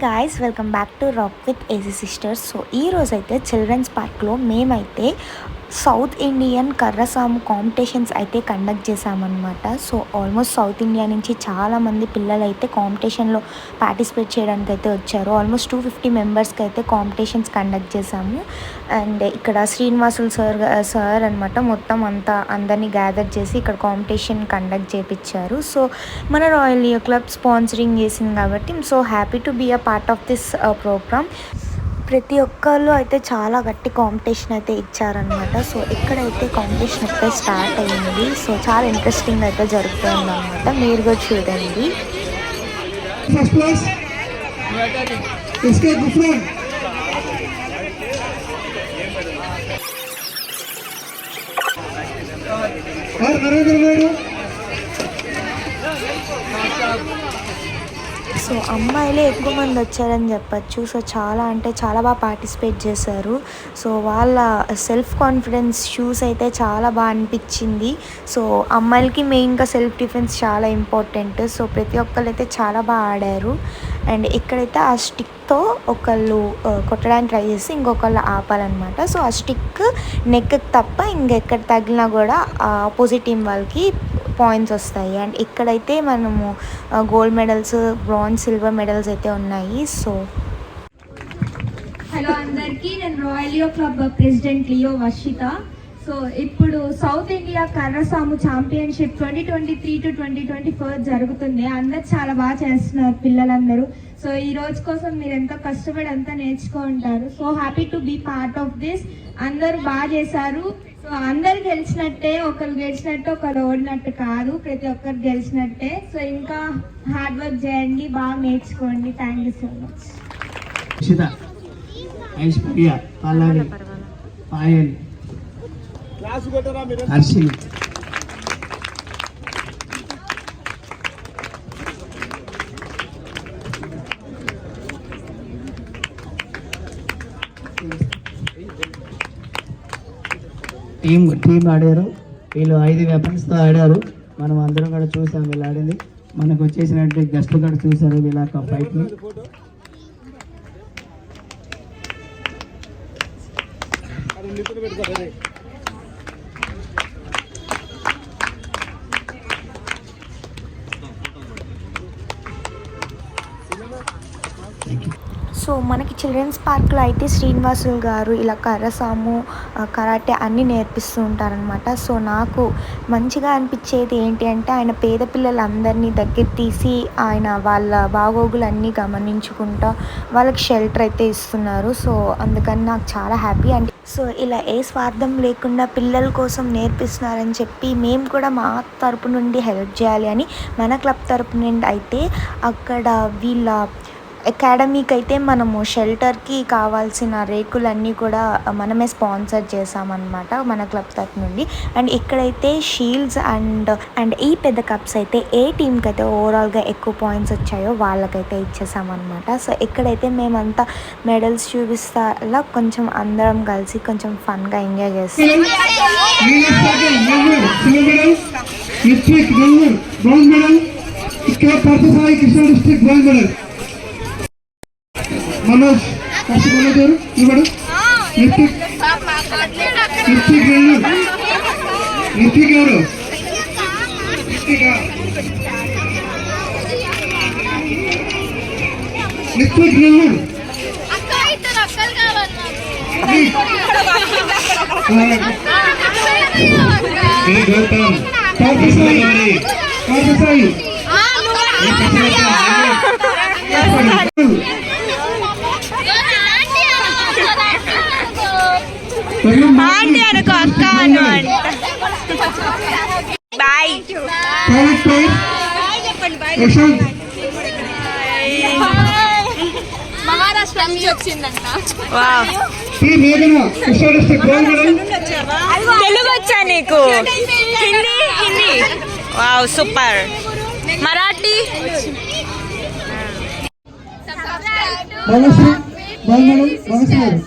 Guys, welcome back to rock with AG sisters. So ఈరోజు అయితే children's పార్క్లో మేమైతే సౌత్ ఇండియన్ కర్రసాము కాంపిటీషన్స్ అయితే కండక్ట్ చేసామన్నమాట. సో ఆల్మోస్ట్ సౌత్ ఇండియా నుంచి చాలామంది పిల్లలు అయితే కాంపిటీషన్లో పార్టిసిపేట్ చేయడానికి అయితే వచ్చారు. ఆల్మోస్ట్ 250 మెంబర్స్కి అయితే కాంపిటీషన్స్ కండక్ట్ చేసాము. అండ్ ఇక్కడ శ్రీనివాసులు సార్ అనమాట మొత్తం అందరినీ గ్యాదర్ చేసి ఇక్కడ కాంపిటీషన్ కండక్ట్ చేయించారు. సో మన రాయల్ లియో క్లబ్ స్పాన్సరింగ్ చేసింది కాబట్టి so happy to be a part of this programme. ప్రతి ఒక్కళ్ళు అయితే చాలా గట్టి కాంపిటీషన్ అయితే ఇచ్చారనమాట. సో ఇక్కడైతే కాంపిటీషన్ అయితే స్టార్ట్ అయ్యింది. సో చాలా ఇంట్రెస్టింగ్ అయితే జరుగుతుంది అనమాట. మీరు కూడా చూడండి. సో అమ్మాయిలే ఎక్కువ మంది వచ్చారని చెప్పచ్చు. సో చాలా అంటే చాలా బాగా పార్టిసిపేట్ చేశారు. సో వాళ్ళ సెల్ఫ్ కాన్ఫిడెన్స్ షూస్ అయితే చాలా బాగా అనిపించింది. సో అమ్మాయిలకి మెయిన్గా సెల్ఫ్ డిఫెన్స్ చాలా ఇంపార్టెంట్. సో ప్రతి ఒక్కళ్ళు అయితే చాలా బాగా ఆడారు. అండ్ ఇక్కడైతే ఆ స్టిక్తో ఒకళ్ళు కొట్టడానికి ట్రై చేసి ఇంకొకళ్ళు ఆపాలన్నమాట. సో ఆ స్టిక్ నెక్కి తప్ప ఇంకెక్కడ తగిలినా కూడా ఆపోజిట్ టీం వాళ్ళకి పాయింట్స్ వస్తాయి. అండ్ ఇక్కడైతే మనము gold medals, bronze, silver medals అయితే ఉన్నాయి. సో హలో అందరికీ, నేను royal Leo club president Leo Varshita. So ఇప్పుడు సౌత్ ఇండియా కర్రసాము ఛాంపియన్షిప్ 2023 to 2024 జరుగుతుంది. అందరు చాలా బాగా చేస్తున్నారు పిల్లలందరూ. సో ఈ రోజు కోసం మీరు ఎంతో కష్టపడి అంతా నేర్చుకుంటారు. So happy to be part of this. అందరూ బాగా చేశారు. సో అందరు గెలిచినట్టే, ఒకరు గెలిచినట్టు ఒకరు ఓడినట్టు కాదు, ప్రతి ఒక్కరు గెలిచినట్టే. సో ఇంకా హార్డ్ వర్క్ చేయండి, బాగా నేర్చుకోండి. Thank you so much. Team ఆడారు. వీళ్ళు 5 వెపన్స్తో ఆడారు. మనం అందరం కూడా చూసాం వీళ్ళు ఆడింది. మనకు వచ్చేసినట్టు గెస్ట్లు కూడా చూసారు వీళ్ళ ఫైట్ని. సో మనకి చిల్డ్రన్స్ పార్క్లో అయితే శ్రీనివాసులు గారు ఇలా కర్రసాము, కరాటే అన్నీ నేర్పిస్తూ ఉంటారనమాట. సో నాకు మంచిగా అనిపించేది ఏంటి అంటే ఆయన పేద పిల్లలందరినీ దగ్గర తీసి ఆయన వాళ్ళ బాగోగులన్నీ గమనించుకుంటా వాళ్ళకి షెల్టర్ అయితే ఇస్తున్నారు. సో అందుకని నాకు చాలా హ్యాపీ. అండ్ సో ఇలా ఏ స్వార్థం లేకుండా పిల్లల కోసం నేర్పిస్తున్నారని చెప్పి మేము కూడా మా తరపు నుండి హెల్ప్ చేయాలి అని మన క్లబ్ తరపు నుండి అయితే అక్కడ వీళ్ళ అకాడమీకి అయితే మనము షెల్టర్కి కావాల్సిన రేకులన్నీ కూడా మనమే స్పాన్సర్ చేసామన్నమాట మన క్లబ్ తరఫు నుండి. అండ్ ఇక్కడైతే షీల్డ్స్ అండ్ ఈ పెద్ద కప్స్ అయితే ఏ టీంకి అయితే ఓవరాల్గా ఎక్కువ పాయింట్స్ వచ్చాయో వాళ్ళకైతే ఇచ్చేసామన్నమాట. సో ఇక్కడైతే మేమంతా మెడల్స్ చూపిస్తా అలా కొంచెం అందరం కలిసి కొంచెం ఫన్గా ఎంజాయ్ చేస్తాం. మనోజ్ కష్టపడ్డారు ఇవ్వడు. నితిక్ గారు నితిక్ నెల్లూరు గౌతమ్ పార్థసాయి ఆంటీ అనుకో అక్క అను అంట. బాయ్ మహారాష్ట్ర నుంచి వచ్చిందంట. తెలుగు వచ్చా నీకు? Hindi wow super. మరాఠీ భగత్ సింగ్